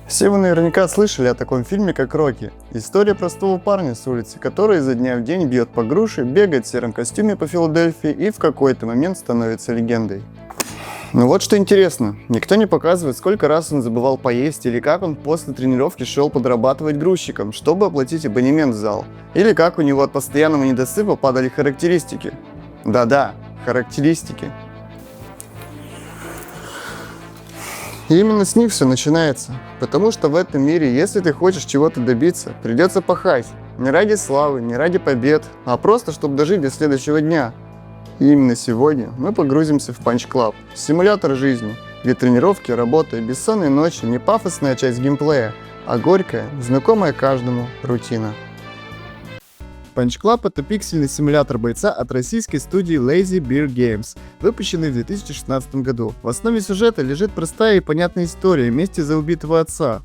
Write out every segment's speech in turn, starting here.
Все вы наверняка слышали о таком фильме, как «Рокки». История простого парня с улицы, который изо дня в день бьет по груши, бегает в сером костюме по Филадельфии и в какой-то момент становится легендой. Но вот что интересно, никто не показывает, сколько раз он забывал поесть, или как он после тренировки шел подрабатывать грузчиком, чтобы оплатить абонемент в зал, или как у него от постоянного недосыпа падали характеристики. Да-да, характеристики. И именно с них все начинается. Потому что в этом мире, если ты хочешь чего-то добиться, придется пахать. Не ради славы, не ради побед, а просто, чтобы дожить до следующего дня. И именно сегодня мы погрузимся в Punch Club, симулятор жизни, где тренировки, работа и бессонные ночи не пафосная часть геймплея, а горькая, знакомая каждому рутина. Punch Club — это пиксельный симулятор бойца от российской студии Lazy Bear Games, выпущенный в 2016 году. В основе сюжета лежит простая и понятная история мести за убитого отца.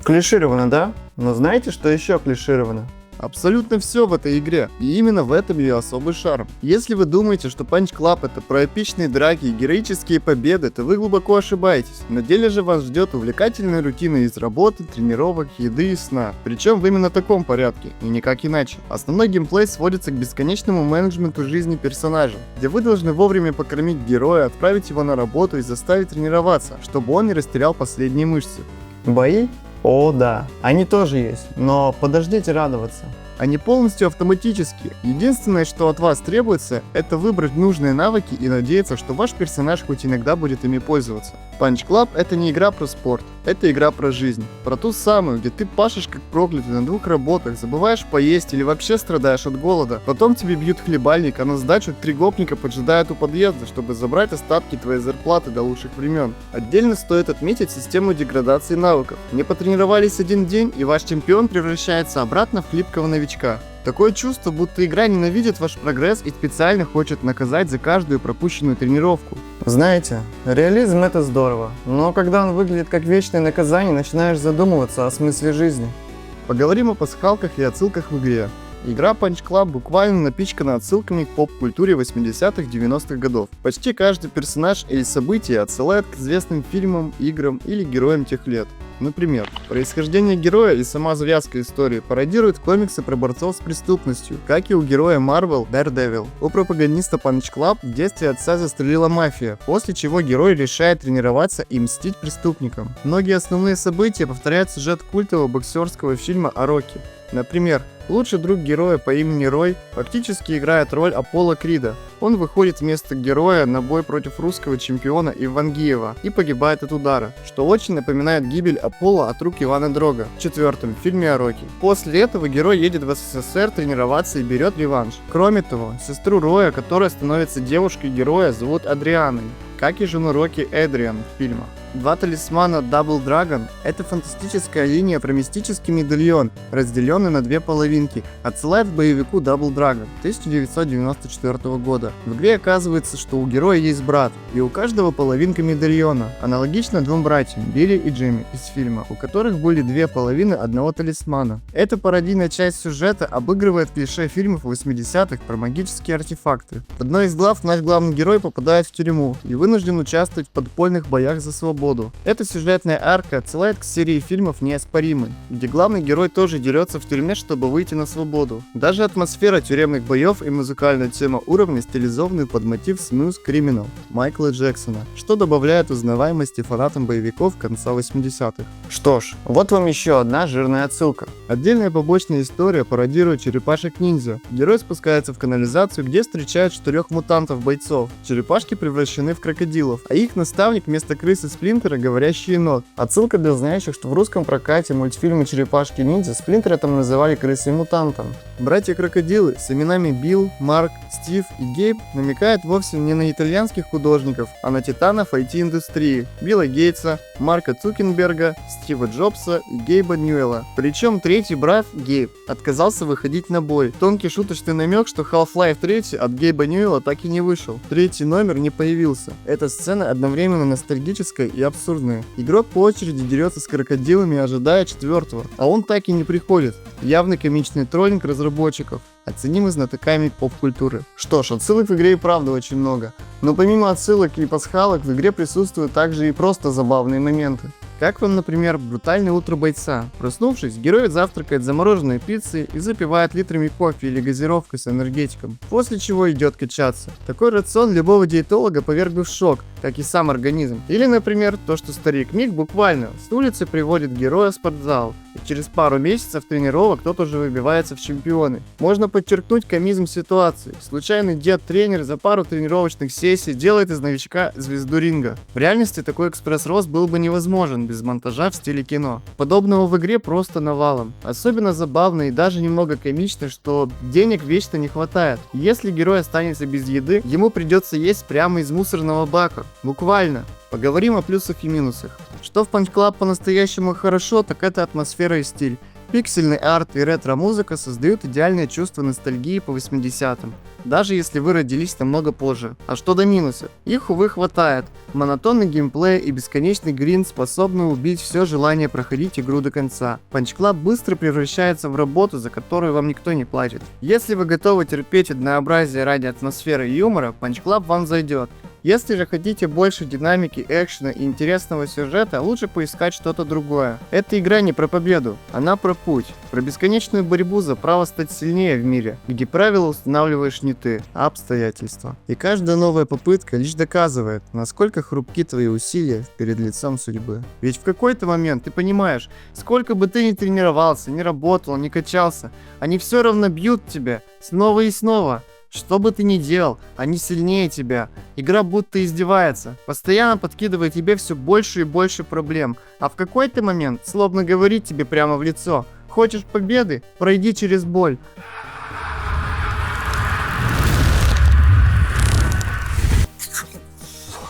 Клишировано, да? Но знаете, что еще клишировано? Абсолютно все в этой игре, и именно в этом ее особый шарм. Если вы думаете, что Punch Club это про эпичные драки и героические победы, то вы глубоко ошибаетесь. На деле же вас ждет увлекательная рутина из работы, тренировок, еды и сна. Причем в именно таком порядке, и никак иначе. Основной геймплей сводится к бесконечному менеджменту жизни персонажа, где вы должны вовремя покормить героя, отправить его на работу и заставить тренироваться, чтобы он не растерял последние мышцы. Бои? О да, они тоже есть, но подождите радоваться. Они полностью автоматические. Единственное, что от вас требуется, это выбрать нужные навыки и надеяться, что ваш персонаж хоть иногда будет ими пользоваться. Punch Club — это не игра про спорт, это игра про жизнь. Про ту самую, где ты пашешь как проклятый на двух работах, забываешь поесть или вообще страдаешь от голода. Потом тебе бьют хлебальник, а на сдачу 3 гопника поджидают у подъезда, чтобы забрать остатки твоей зарплаты до лучших времен. Отдельно стоит отметить систему деградации навыков. Не потренировались один день, и ваш чемпион превращается обратно в хлипкого новичка. Такое чувство, будто игра ненавидит ваш прогресс и специально хочет наказать за каждую пропущенную тренировку. Знаете, реализм — это здорово, но когда он выглядит как вечное наказание, начинаешь задумываться о смысле жизни. Поговорим о пасхалках и отсылках в игре. Игра Punch Club буквально напичкана отсылками к поп-культуре 80-х-90-х годов. Почти каждый персонаж или событие отсылает к известным фильмам, играм или героям тех лет. Например, происхождение героя и сама завязка истории пародируют комиксы про борцов с преступностью, как и у героя Marvel Daredevil. У пропагандиста Punch Club в детстве отца застрелила мафия, после чего герой решает тренироваться и мстить преступникам. Многие основные события повторяют сюжет культового боксерского фильма о Рокки. Например, лучший друг героя по имени Рой фактически играет роль Аполло Крида. Он выходит вместо героя на бой против русского чемпиона Ивангиева и погибает от удара, что очень напоминает гибель Аполло от рук Ивана Дрога в 4-м фильме о Рокки. После этого герой едет в СССР тренироваться и берет реванш. Кроме того, сестру Роя, которая становится девушкой героя, зовут Адрианой, как и жену Рокки Эдриан в фильмах. Два талисмана Double Dragon — это фантастическая линия про мистический медальон, разделенный на две половинки, отсылает к боевику Double Dragon 1994 года. В игре оказывается, что у героя есть брат, и у каждого половинка медальона, аналогично двум братьям, Билли и Джимми из фильма, у которых были две половины одного талисмана. Эта пародийная часть сюжета обыгрывает клише фильмов 80-х про магические артефакты. В одной из глав наш главный герой попадает в тюрьму и вынужден участвовать в подпольных боях за свободу. Эта сюжетная арка отсылает к серии фильмов «Неоспоримый», где главный герой тоже дерется в тюрьме, чтобы выйти на свободу. Даже атмосфера тюремных боев и музыкальная тема уровня стилизованы под мотив Smooth Criminal Майкла Джексона, что добавляет узнаваемости фанатам боевиков конца 80-х. Что ж, вот вам еще одна жирная отсылка. Отдельная побочная история пародирует черепашек-ниндзя. Герой спускается в канализацию, где встречают 4 мутантов-бойцов. Черепашки превращены в крокодилов, а их наставник вместо крысы Сплинтера — говорящий енот. Отсылка для знающих, что в русском прокате мультфильма «Черепашки-ниндзя» Сплинтера там называли крысой-мутантом. Братья-крокодилы с именами Билл, Марк, Стив и Гейб намекают вовсе не на итальянских художников, а на титанов IT-индустрии — Билла Гейтса, Марка Цукерберга, Стива Джобса и Гейба Ньюэлла. Причем третий брат, Гейб, отказался выходить на бой. Тонкий шуточный намек, что Half-Life 3 от Гейба Ньюэлла так и не вышел. Третий номер не появился. Эта сцена одновременно ностальгическая и абсурдная. Игрок по очереди дерется с крокодилами, ожидая 4-го, а он так и не приходит. Явный комичный троллинг разработчиков, оценимый знатоками поп-культуры. Что ж, отсылок в игре и правда очень много. Но помимо отсылок и пасхалок в игре присутствуют также и просто забавные моменты. Как вам, например, брутальное утро бойца? Проснувшись, герой завтракает замороженной пиццей и запивает литрами кофе или газировкой с энергетиком, после чего идет качаться. Такой рацион любого диетолога поверг бы в шок, как и сам организм. Или, например, то, что старик Ник буквально с улицы приводит героя в спортзал, и через пару месяцев тренировок тот уже выбивается в чемпионы. Можно подчеркнуть комизм ситуации. Случайный дед-тренер за пару тренировочных сессий делает из новичка звезду ринга. В реальности такой экспресс-рост был бы невозможен без монтажа в стиле кино. Подобного в игре просто навалом. Особенно забавно и даже немного комично, что денег вечно не хватает. Если герой останется без еды, ему придется есть прямо из мусорного бака. Буквально. Поговорим о плюсах и минусах. Что в Punch Club по-настоящему хорошо, так это атмосфера и стиль. Пиксельный арт и ретро-музыка создают идеальное чувство ностальгии по 80-м, даже если вы родились намного позже. А что до минусов? Их, увы, хватает. Монотонный геймплей и бесконечный гринд способны убить все желание проходить игру до конца. Punch Club быстро превращается в работу, за которую вам никто не платит. Если вы готовы терпеть однообразие ради атмосферы и юмора, Punch Club вам зайдет. Если же хотите больше динамики, экшена и интересного сюжета, лучше поискать что-то другое. Эта игра не про победу, она про путь, про бесконечную борьбу за право стать сильнее в мире, где правила устанавливаешь не ты, а обстоятельства. И каждая новая попытка лишь доказывает, насколько хрупки твои усилия перед лицом судьбы. Ведь в какой-то момент ты понимаешь, сколько бы ты ни тренировался, ни работал, ни качался, они все равно бьют тебя снова и снова. Что бы ты ни делал, они сильнее тебя. Игра будто издевается, постоянно подкидывая тебе все больше и больше проблем. А в какой-то момент словно говорит тебе прямо в лицо: хочешь победы? Пройди через боль.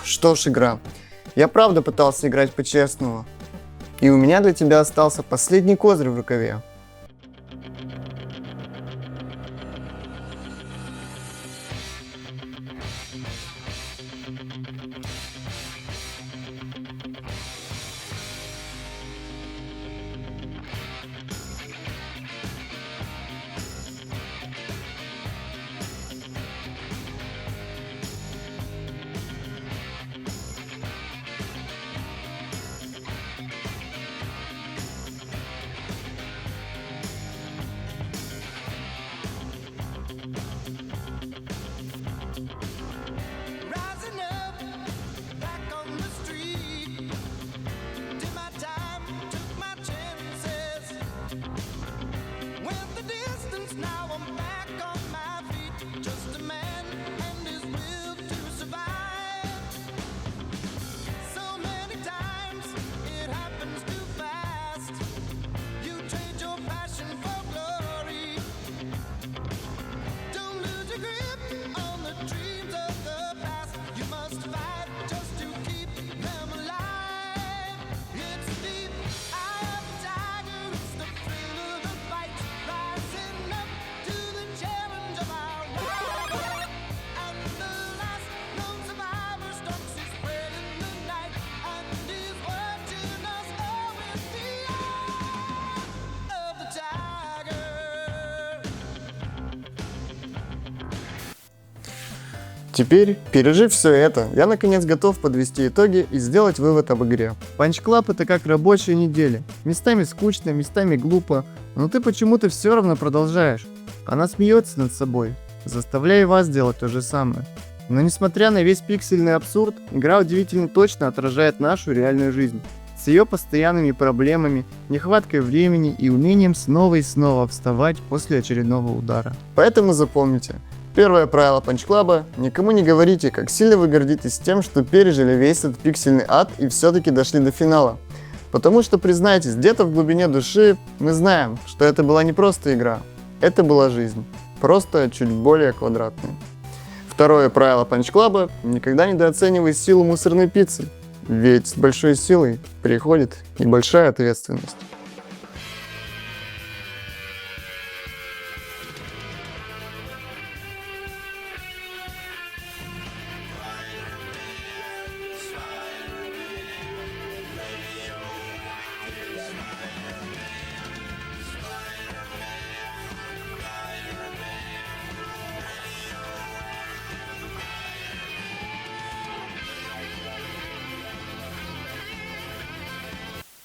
Что ж, игра. Я правда пытался играть по-честному. И у меня для тебя остался последний козырь в рукаве. Rising up, back on the street. Did my time, took my chances. Went the distance, now I'm back on my feet. Just a man and his will to survive. So many times it happens too fast. You trade your passion for glory. Don't lose your grip on the dreams of the past. You must fight just to keep them alive. It's the deep eye of the tiger. It's the thrill of the fight. Rising up to the challenge of our rival. And the last known survivor stalks his prey in the night and is watching us all with the eye of the tiger. Теперь, пережив все это, я наконец готов подвести итоги и сделать вывод об игре. Punch Club это как рабочая неделя. Местами скучно, местами глупо, но ты почему-то все равно продолжаешь. Она смеется над собой, заставляя вас делать то же самое. Но несмотря на весь пиксельный абсурд, игра удивительно точно отражает нашу реальную жизнь. С ее постоянными проблемами, нехваткой времени и умением снова и снова вставать после очередного удара. Поэтому запомните. Первое правило Punch Club – никому не говорите, как сильно вы гордитесь тем, что пережили весь этот пиксельный ад и все-таки дошли до финала. Потому что, признайтесь, где-то в глубине души мы знаем, что это была не просто игра, это была жизнь, просто чуть более квадратная. Второе правило Punch Club – никогда недооценивай силу мусорной пиццы, ведь с большой силой приходит и большая ответственность.